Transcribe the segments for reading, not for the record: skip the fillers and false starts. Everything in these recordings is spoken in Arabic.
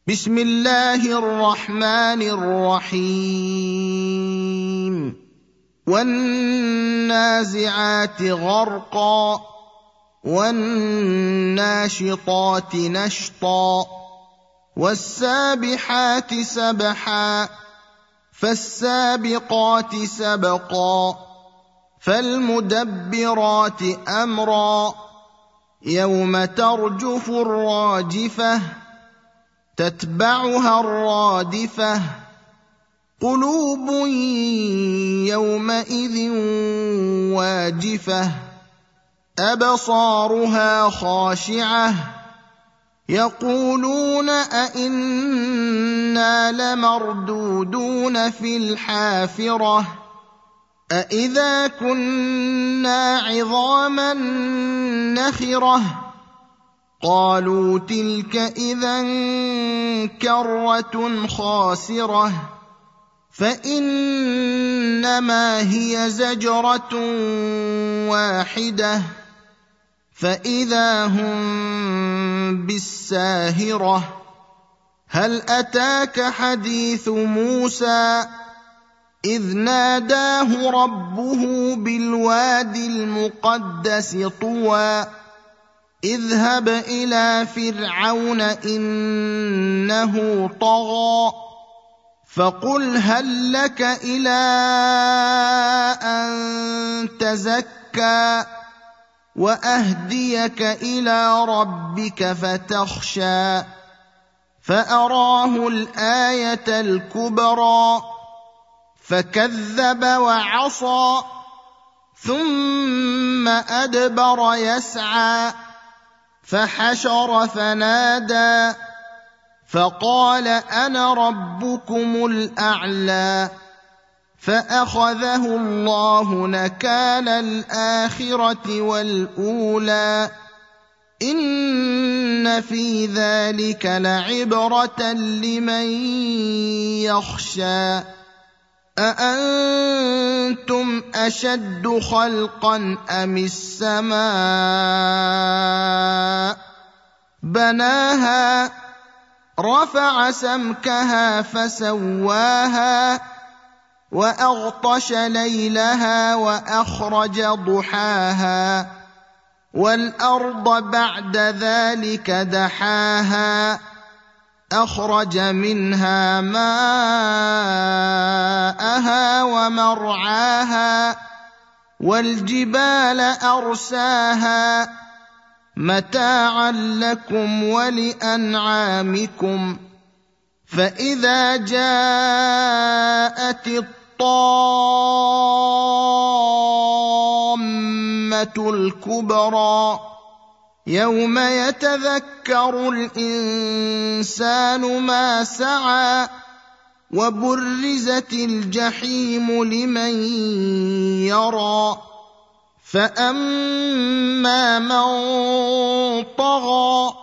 بسم الله الرحمن الرحيم والنازعات غرقا والناشطات نشطا والسابحات سبحا فالسابقات سبقا فالمدبرات أمرا يوم ترجف الراجفة تتبعها الرادفة قلوب يومئذ واجفة أبصارها خاشعة يقولون أئنا لمردودون في الحافرة أئذا كنا عظاما نخرة قالوا تلك إذا كرة خاسرة فإنما هي زجرة واحدة فإذا هم بالساهرة هل أتاك حديث موسى إذ ناداه ربه بالوادي المقدس طوى اذهب إلى فرعون إنه طغى فقل هل لك إلى أن تزكى وأهديك إلى ربك فتخشى فأراه الآية الكبرى فكذب وعصى ثم أدبر يسعى فحشر فنادى فقال أنا ربكم الأعلى فأخذه الله نكال الآخرة والأولى إن في ذلك لعبرة لمن يخشى أأنتم أشد خلقا أم السماء بناها رفع سمكها فسواها وأغطش ليلها وأخرج ضحاها والأرض بعد ذلك دحاها أخرج منها ماءها ومرعاها والجبال أرساها متاعا لكم ولأنعامكم فإذا جاءت الطامة الكبرى يوم يتذكر الإنسان ما سعى وبرزت الجحيم لمن يرى فأما من طغى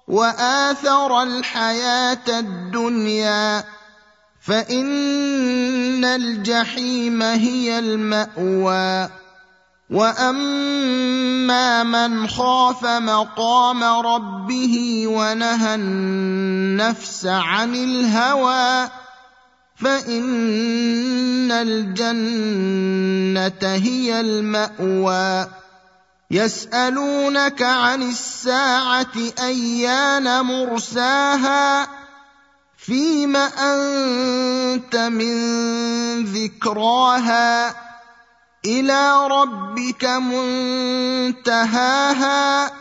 وآثر الحياة الدنيا فإن الجحيم هي المأوى وأما من خاف مقام ربه ونهى النفس عن الهوى فإن الجنة هي المأوى يسألونك عن الساعة أيان مرساها فيم أنت من ذكراها إلى ربك منتهاها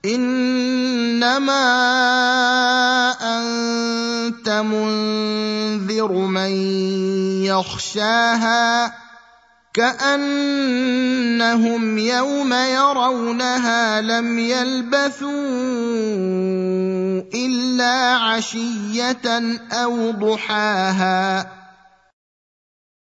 إنما أنت منذر من يخشاها كأنهم يوم يرونها لم يلبثوا إلا عشية أو ضحاها